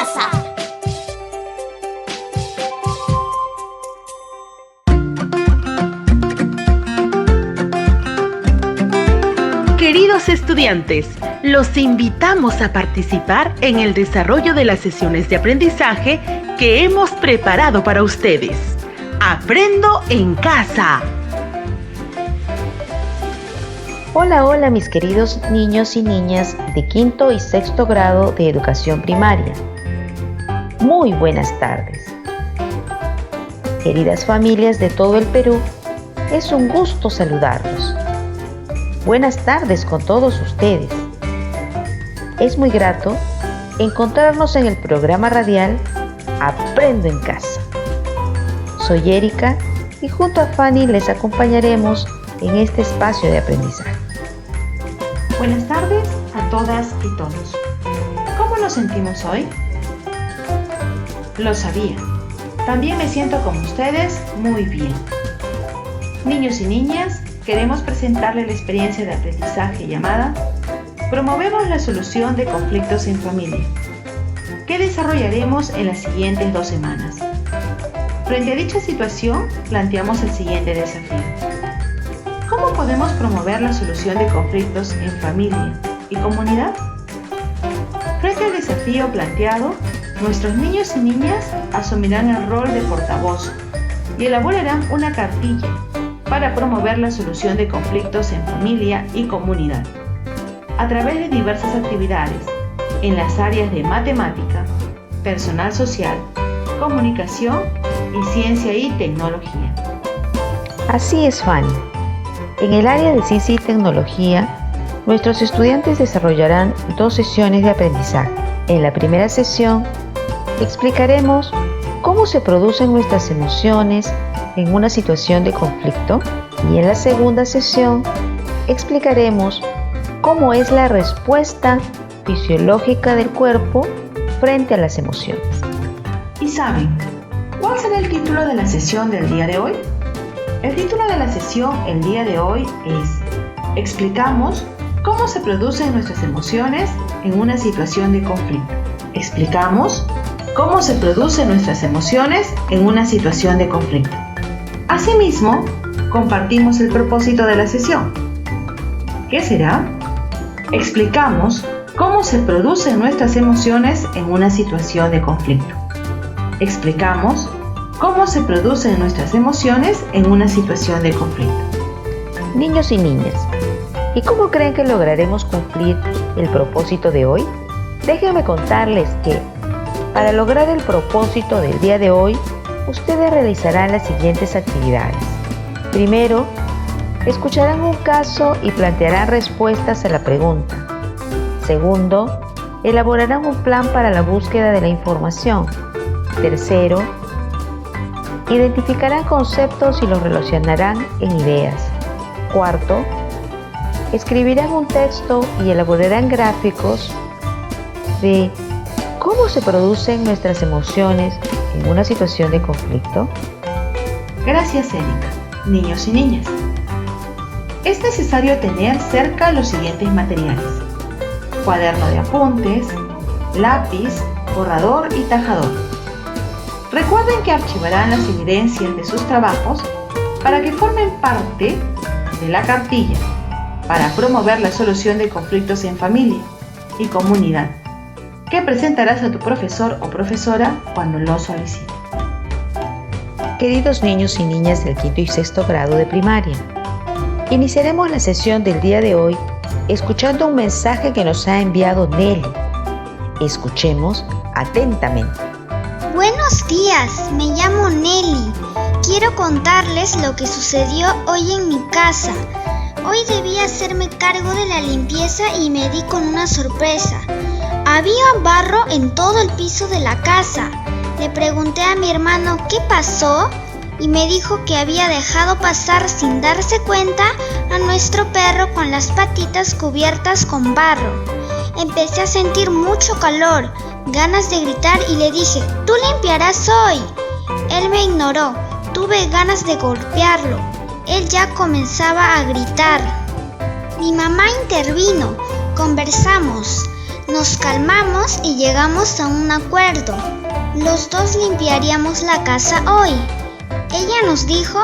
casa. Queridos estudiantes, los invitamos a participar en el desarrollo de las sesiones de aprendizaje que hemos preparado para ustedes. ¡Aprendo en casa! Hola mis queridos niños y niñas de quinto y sexto grado de educación primaria. Muy buenas tardes. Queridas familias de todo el Perú, es un gusto saludarlos. Buenas tardes con todos ustedes. Es muy grato encontrarnos en el programa radial Aprendo en Casa. Soy Erika y junto a Fanny les acompañaremos en este espacio de aprendizaje. Buenas tardes a todas y todos. ¿Cómo nos sentimos hoy? Lo sabía. También me siento como ustedes muy bien. Niños y niñas, queremos presentarles la experiencia de aprendizaje llamada Promovemos la solución de conflictos en familia, que desarrollaremos en las siguientes 2 semanas. Frente a dicha situación, planteamos el siguiente desafío. ¿Cómo podemos promover la solución de conflictos en familia y comunidad? Frente al desafío planteado, nuestros niños y niñas asumirán el rol de portavoz y elaborarán una cartilla para promover la solución de conflictos en familia y comunidad, a través de diversas actividades en las áreas de matemática, personal social, comunicación y ciencia y tecnología. Así es, Fanny. En el área de ciencia y tecnología, nuestros estudiantes desarrollarán 2 sesiones de aprendizaje. En la primera sesión, explicaremos cómo se producen nuestras emociones en una situación de conflicto, y en la segunda sesión explicaremos cómo es la respuesta fisiológica del cuerpo frente a las emociones. ¿Y saben cuál será el título de la sesión del día de hoy? El título de la sesión el día de hoy es Explicamos cómo se producen nuestras emociones en una situación de conflicto. Explicamos cómo se producen nuestras emociones en una situación de conflicto. Asimismo, compartimos el propósito de la sesión. ¿Qué será? Explicamos cómo se producen nuestras emociones en una situación de conflicto. Explicamos cómo se producen nuestras emociones en una situación de conflicto. Niños y niñas, ¿y cómo creen que lograremos cumplir el propósito de hoy? Déjenme contarles que, para lograr el propósito del día de hoy, ustedes realizarán las siguientes actividades. Primero, escucharán un caso y plantearán respuestas a la pregunta. Segundo, elaborarán un plan para la búsqueda de la información. Tercero, identificarán conceptos y los relacionarán en ideas. Cuarto, escribirán un texto y elaborarán gráficos de cómo se producen nuestras emociones en una situación de conflicto. Gracias, Erika. Niños y niñas, es necesario tener cerca los siguientes materiales: cuaderno de apuntes, lápiz, borrador y tajador. Recuerden que archivarán las evidencias de sus trabajos para que formen parte de la cartilla para promover la solución de conflictos en familia y comunidad, que presentarás a tu profesor o profesora cuando lo solicite. Queridos niños y niñas del quinto y sexto grado de primaria, iniciaremos la sesión del día de hoy escuchando un mensaje que nos ha enviado Nelly. Escuchemos atentamente. Buenos días, me llamo Nelly. Quiero contarles lo que sucedió hoy en mi casa. Hoy debí hacerme cargo de la limpieza y me di con una sorpresa. Había barro en todo el piso de la casa. Le pregunté a mi hermano qué pasó y me dijo que había dejado pasar sin darse cuenta a nuestro perro con las patitas cubiertas con barro. Empecé a sentir mucho calor, ganas de gritar y le dije, «¡Tú limpiarás hoy!». Él me ignoró. Tuve ganas de golpearlo. Él ya comenzaba a gritar. Mi mamá intervino. Conversamos. Nos calmamos y llegamos a un acuerdo. Los dos limpiaríamos la casa hoy. Ella nos dijo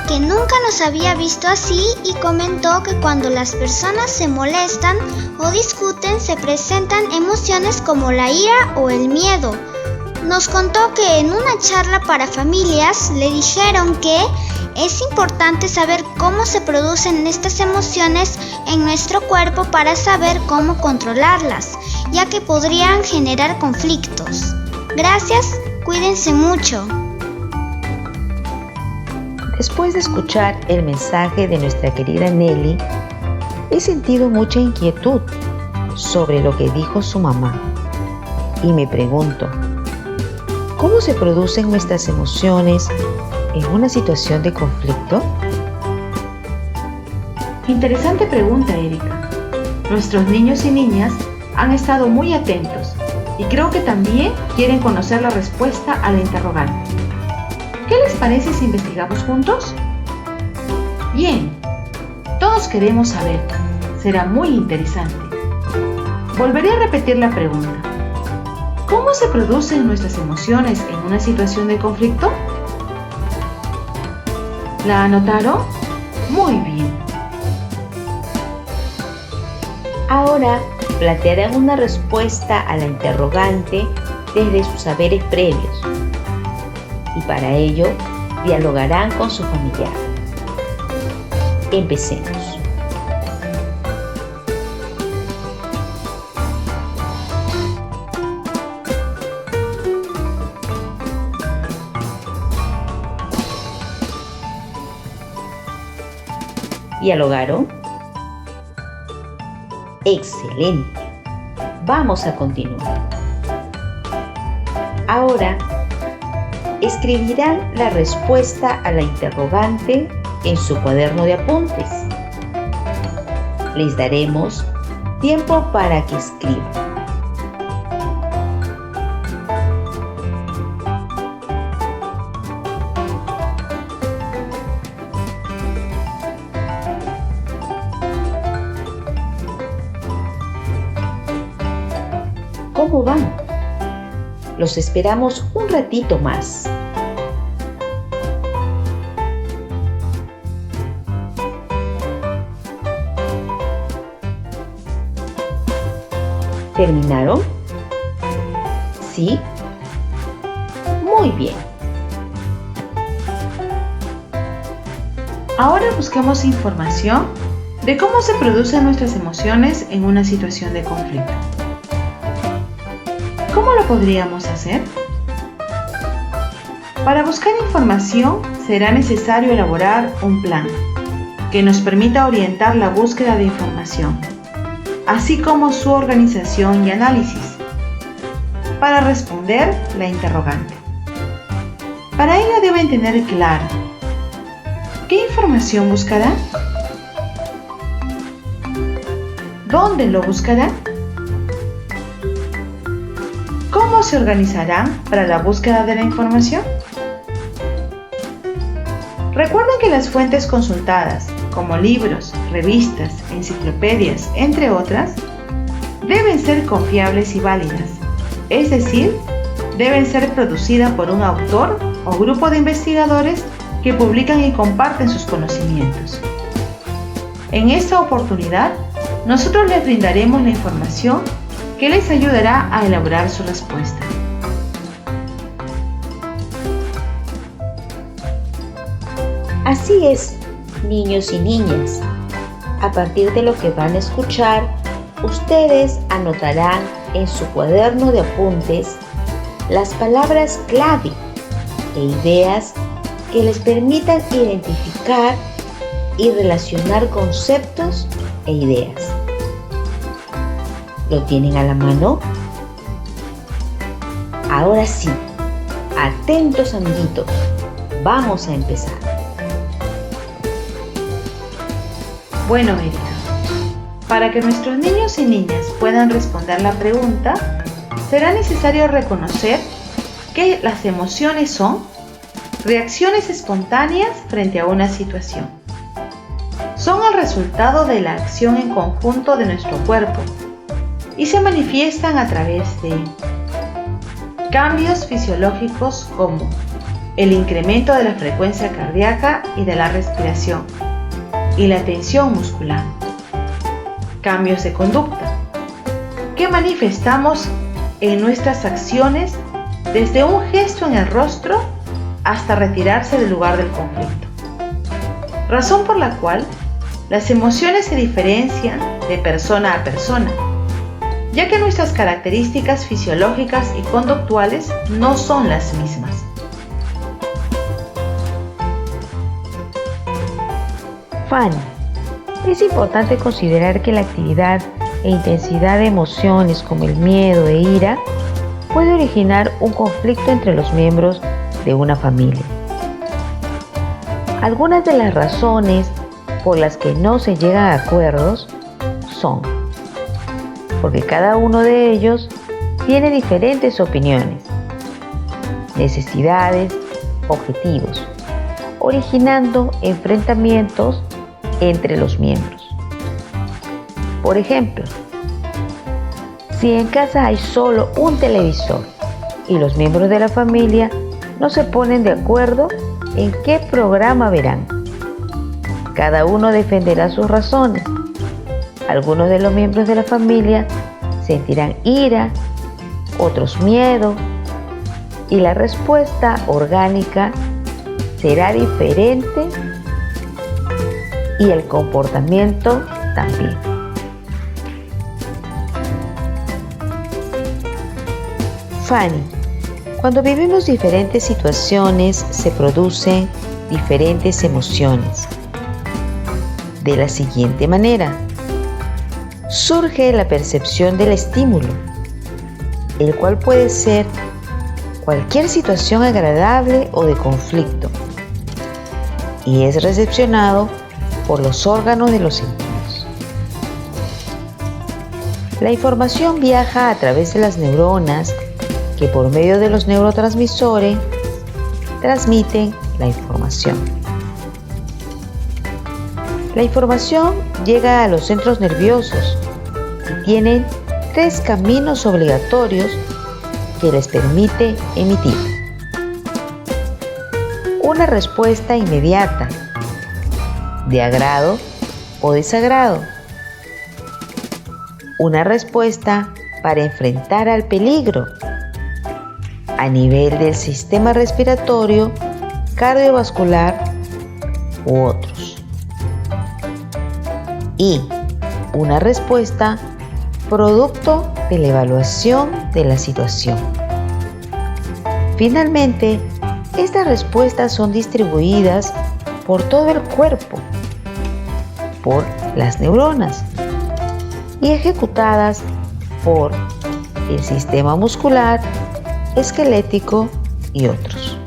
que nunca nos había visto así y comentó que cuando las personas se molestan o discuten se presentan emociones como la ira o el miedo. Nos contó que en una charla para familias le dijeron que es importante saber cómo se producen estas emociones en nuestro cuerpo para saber cómo controlarlas, ya que podrían generar conflictos. Gracias, cuídense mucho. Después de escuchar el mensaje de nuestra querida Nelly, he sentido mucha inquietud sobre lo que dijo su mamá. Y me pregunto, ¿cómo se producen nuestras emociones en una situación de conflicto? Interesante pregunta, Erika. Nuestros niños y niñas han estado muy atentos y creo que también quieren conocer la respuesta a la interrogante. ¿Qué les parece si investigamos juntos? Bien, todos queremos saber. Será muy interesante. Volveré a repetir la pregunta. ¿Cómo se producen nuestras emociones en una situación de conflicto? ¿La anotaron? Muy bien. Ahora plantearán una respuesta a la interrogante desde sus saberes previos. Y para ello dialogarán con su familiar. Empecemos. ¿Dialogaron? Excelente. Vamos a continuar. Ahora escribirán la respuesta a la interrogante en su cuaderno de apuntes. Les daremos tiempo para que escriban. ¿Cómo van? Los esperamos un ratito más. ¿Terminaron? ¿Sí? Muy bien. Ahora buscamos información de cómo se producen nuestras emociones en una situación de conflicto. ¿Cómo lo podríamos hacer? Para buscar información será necesario elaborar un plan que nos permita orientar la búsqueda de información, así como su organización y análisis, para responder la interrogante. Para ello deben tener claro ¿qué información buscará? ¿Dónde lo buscará? ¿Cómo se organizarán para la búsqueda de la información? Recuerden que las fuentes consultadas, como libros, revistas, enciclopedias, entre otras, deben ser confiables y válidas, es decir, deben ser producidas por un autor o grupo de investigadores que publican y comparten sus conocimientos. En esta oportunidad, nosotros les brindaremos la información que les ayudará a elaborar su respuesta. Así es, niños y niñas. A partir de lo que van a escuchar, ustedes anotarán en su cuaderno de apuntes las palabras clave e ideas que les permitan identificar y relacionar conceptos e ideas. ¿Lo tienen a la mano? Ahora sí, atentos amiguitos, vamos a empezar. Bueno, Erika, para que nuestros niños y niñas puedan responder la pregunta, será necesario reconocer que las emociones son reacciones espontáneas frente a una situación. Son el resultado de la acción en conjunto de nuestro cuerpo, y se manifiestan a través de cambios fisiológicos como el incremento de la frecuencia cardíaca y de la respiración y la tensión muscular. Cambios de conducta que manifestamos en nuestras acciones desde un gesto en el rostro hasta retirarse del lugar del conflicto. Razón por la cual las emociones se diferencian de persona a persona, ya que nuestras características fisiológicas y conductuales no son las mismas. Fanny, es importante considerar que la actividad e intensidad de emociones como el miedo e ira puede originar un conflicto entre los miembros de una familia. Algunas de las razones por las que no se llegan a acuerdos son porque cada uno de ellos tiene diferentes opiniones, necesidades, objetivos, originando enfrentamientos entre los miembros. Por ejemplo, si en casa hay solo un televisor y los miembros de la familia no se ponen de acuerdo en qué programa verán, cada uno defenderá sus razones. Algunos de los miembros de la familia sentirán ira, otros miedo, y la respuesta orgánica será diferente y el comportamiento también. Fanny, cuando vivimos diferentes situaciones se producen diferentes emociones. De la siguiente manera, surge la percepción del estímulo, el cual puede ser cualquier situación agradable o de conflicto, y es recepcionado por los órganos de los sentidos. La información viaja a través de las neuronas que por medio de los neurotransmisores transmiten la información. La información llega a los centros nerviosos y tienen 3 caminos obligatorios que les permite emitir. Una respuesta inmediata, de agrado o desagrado. Una respuesta para enfrentar al peligro a nivel del sistema respiratorio, cardiovascular u otros. Y una respuesta producto de la evaluación de la situación. Finalmente, estas respuestas son distribuidas por todo el cuerpo, por las neuronas y ejecutadas por el sistema muscular, esquelético y otros.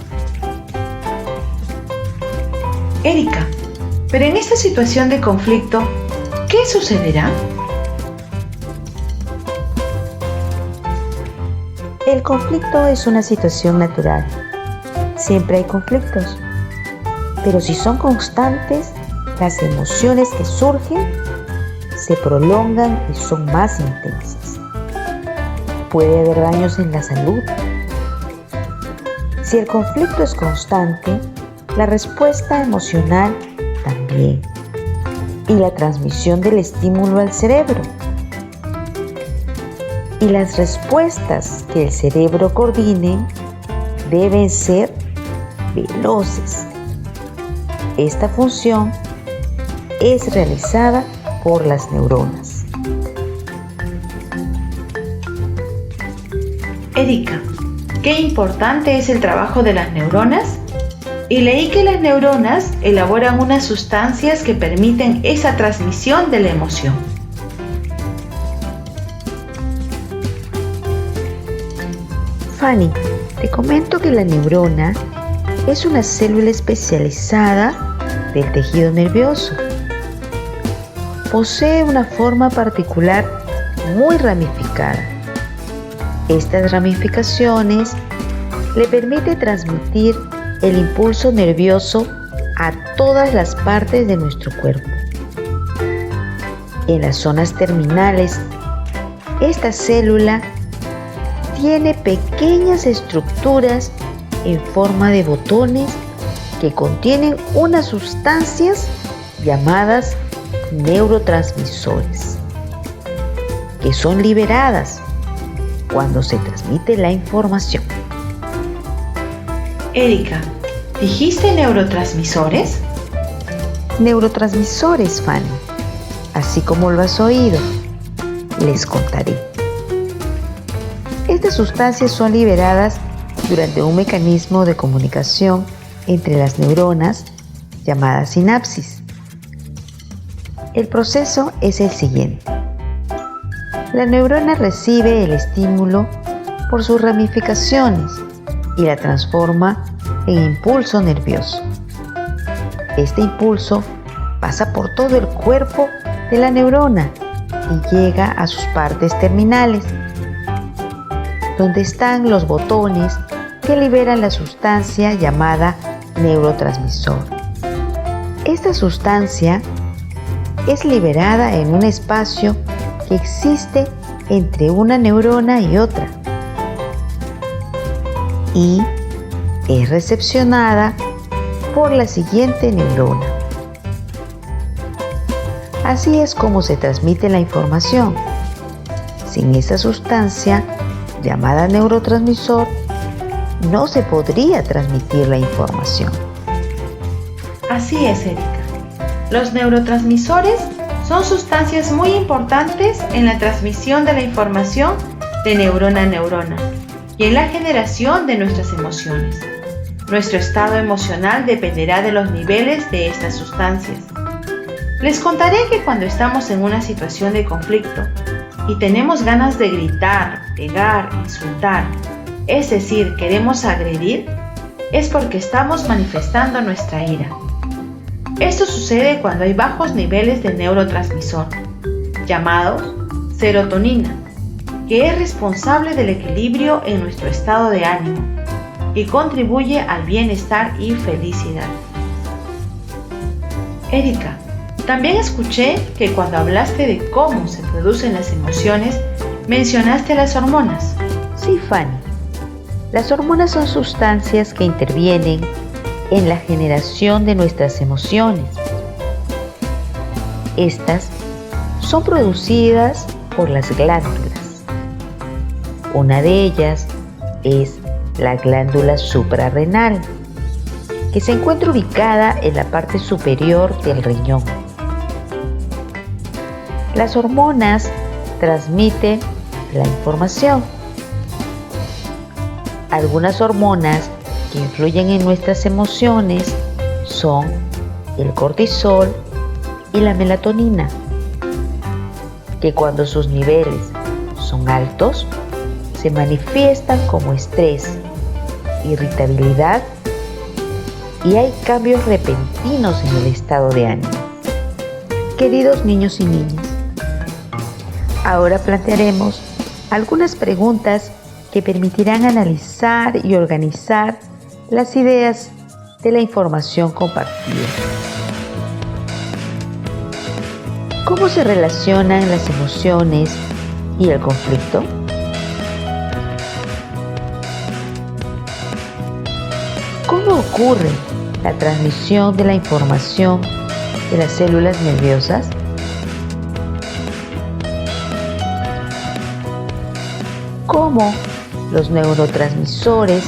Erika, pero en esta situación de conflicto, ¿qué sucederá? El conflicto es una situación natural. Siempre hay conflictos, pero si son constantes, las emociones que surgen se prolongan y son más intensas. Puede haber daños en la salud. Si el conflicto es constante, la respuesta emocional también, y la transmisión del estímulo al cerebro. Y las respuestas que el cerebro coordine deben ser veloces. Esta función es realizada por las neuronas. Erika, qué importante es el trabajo de las neuronas. Y leí que las neuronas elaboran unas sustancias que permiten esa transmisión de la emoción. Fanny, te comento que la neurona es una célula especializada del tejido nervioso. Posee una forma particular muy ramificada. Estas ramificaciones le permiten transmitir el impulso nervioso a todas las partes de nuestro cuerpo. En las zonas terminales Esta célula tiene pequeñas estructuras en forma de botones que contienen unas sustancias llamadas neurotransmisores, que son liberadas cuando se transmite la información. Erika, ¿dijiste neurotransmisores? Neurotransmisores, Fanny, así como lo has oído. Les contaré. Estas sustancias son liberadas durante un mecanismo de comunicación entre las neuronas llamada sinapsis. El proceso es el siguiente. La neurona recibe el estímulo por sus ramificaciones y la transforma en impulso nervioso. Este impulso pasa por todo el cuerpo de la neurona y llega a sus partes terminales, donde están los botones que liberan la sustancia llamada neurotransmisor. Esta sustancia es liberada en un espacio que existe entre una neurona y otra y es recepcionada por la siguiente neurona. Así es como se transmite la información. Sin esa sustancia llamada neurotransmisor, no se podría transmitir la información. Así es, Erika. Los neurotransmisores son sustancias muy importantes en la transmisión de la información de neurona a neurona y en la generación de nuestras emociones. Nuestro estado emocional dependerá de los niveles de estas sustancias. Les contaré que cuando estamos en una situación de conflicto y tenemos ganas de gritar, pegar, insultar, es decir, queremos agredir, es porque estamos manifestando nuestra ira. Esto sucede cuando hay bajos niveles de neurotransmisor, llamados serotonina, que es responsable del equilibrio en nuestro estado de ánimo y contribuye al bienestar y felicidad. Erika, también escuché que cuando hablaste de cómo se producen las emociones, mencionaste las hormonas. Sí, Fanny. Las hormonas son sustancias que intervienen en la generación de nuestras emociones. Estas son producidas por las glándulas. Una de ellas es la glándula suprarrenal, que se encuentra ubicada en la parte superior del riñón. Las hormonas transmiten la información. Algunas hormonas que influyen en nuestras emociones son el cortisol y la melatonina, que cuando sus niveles son altos, se manifiestan como estrés, irritabilidad y hay cambios repentinos en el estado de ánimo. Queridos niños y niñas, ahora plantearemos algunas preguntas que permitirán analizar y organizar las ideas de la información compartida. ¿Cómo se relacionan las emociones y el conflicto? ¿Cómo ocurre la transmisión de la información de las células nerviosas? ¿Cómo los neurotransmisores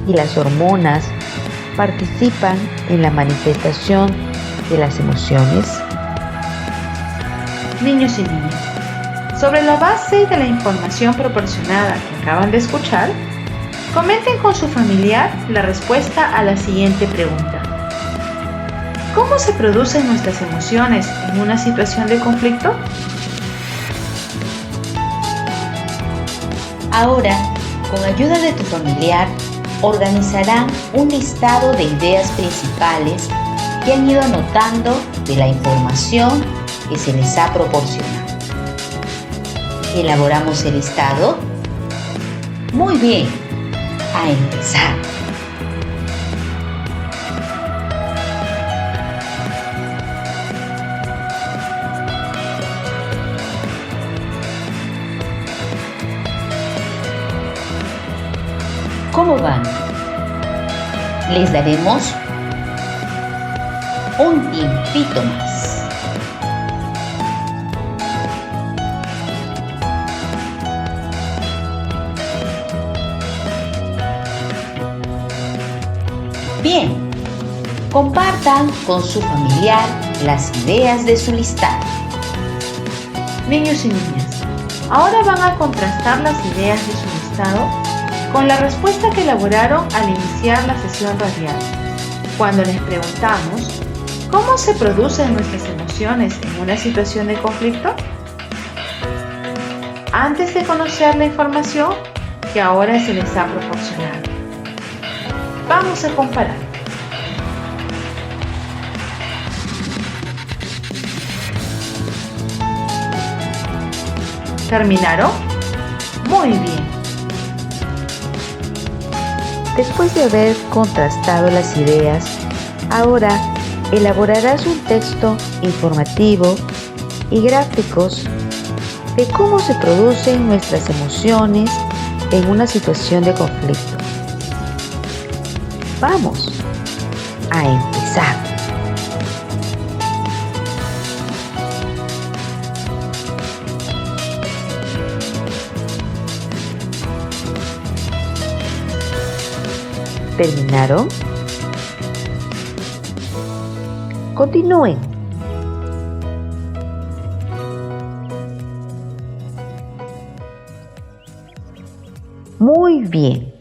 y las hormonas participan en la manifestación de las emociones? Niños y niñas, sobre la base de la información proporcionada que acaban de escuchar, comenten con su familiar la respuesta a la siguiente pregunta. ¿Cómo se producen nuestras emociones en una situación de conflicto? Ahora, con ayuda de tu familiar, organizarán un listado de ideas principales que han ido anotando de la información que se les ha proporcionado. ¿Elaboramos el listado? Muy bien, a empezar. ¿Cómo van? Les daremos un tiempito más. Bien, compartan con su familiar las ideas de su listado. Niños y niñas, ahora van a contrastar las ideas de su listado con la respuesta que elaboraron al iniciar la sesión radial, cuando les preguntamos ¿cómo se producen nuestras emociones en una situación de conflicto? Antes de conocer la información que ahora se les ha proporcionado, vamos a comparar. ¿Terminaron? Muy bien. Después de haber contrastado las ideas, ahora elaborarás un texto informativo y gráficos de cómo se producen nuestras emociones en una situación de conflicto. Vamos a empezar. ¿Terminaron? Continúen. Muy bien.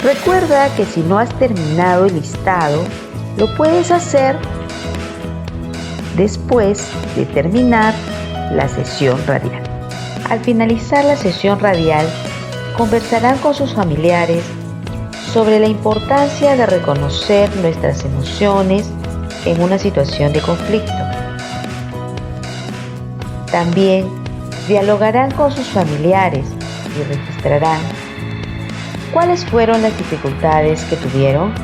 Recuerda que si no has terminado el listado, lo puedes hacer después de terminar la sesión radial. Al finalizar la sesión radial, conversarán con sus familiares sobre la importancia de reconocer nuestras emociones en una situación de conflicto. También dialogarán con sus familiares y registrarán cuáles fueron las dificultades que tuvieron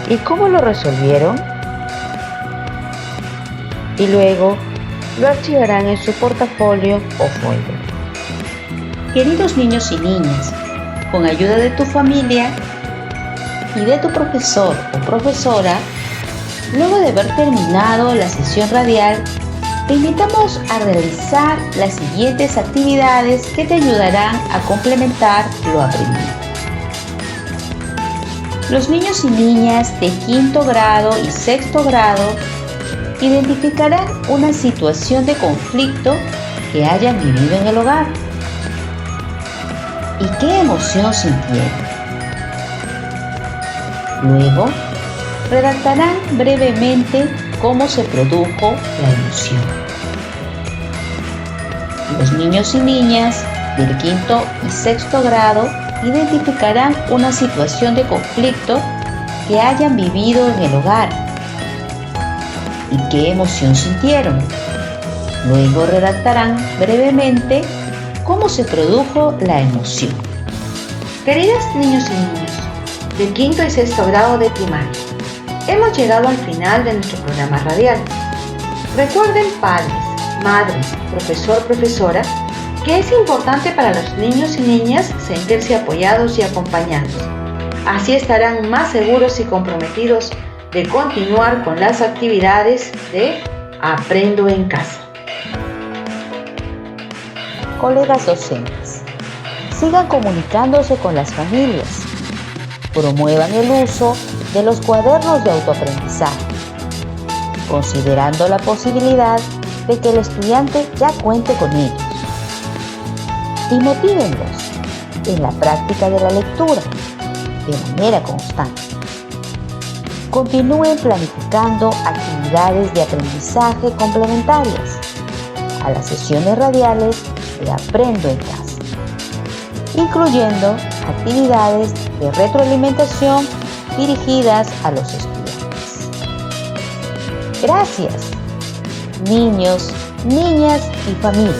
y cómo lo resolvieron, y luego lo archivarán en su portafolio o folder. Queridos niños y niñas, con ayuda de tu familia y de tu profesor o profesora, luego de haber terminado la sesión radial, te invitamos a realizar las siguientes actividades que te ayudarán a complementar lo aprendido. Los niños y niñas de quinto grado y sexto grado identificarán una situación de conflicto que hayan vivido en el hogar. ¿Y qué emoción sintieron? Luego, redactarán brevemente cómo se produjo la emoción. Los niños y niñas del quinto y sexto grado identificarán una situación de conflicto que hayan vivido en el hogar. ¿Y qué emoción sintieron? Luego redactarán brevemente cómo se produjo la emoción. Queridos niños y niñas del quinto y sexto grado de primaria, hemos llegado al final de nuestro programa radial. Recuerden, padres, madres, profesor, profesora, que es importante para los niños y niñas sentirse apoyados y acompañados. Así estarán más seguros y comprometidos de continuar con las actividades de Aprendo en Casa. Colegas docentes, sigan comunicándose con las familias. Promuevan el uso de los cuadernos de autoaprendizaje, considerando la posibilidad de que el estudiante ya cuente con ellos. Y motívenlos en la práctica de la lectura de manera constante. Continúen planificando actividades de aprendizaje complementarias a las sesiones radiales de Aprendo en Casa, incluyendo actividades de retroalimentación dirigidas a los estudiantes. Gracias, niños, niñas y familia.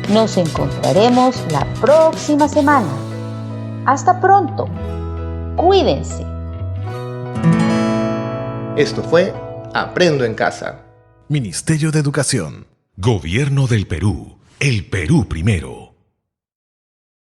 Nos encontraremos la próxima semana. Hasta pronto. Cuídense. Esto fue Aprendo en Casa. Ministerio de Educación. Gobierno del Perú. El Perú primero.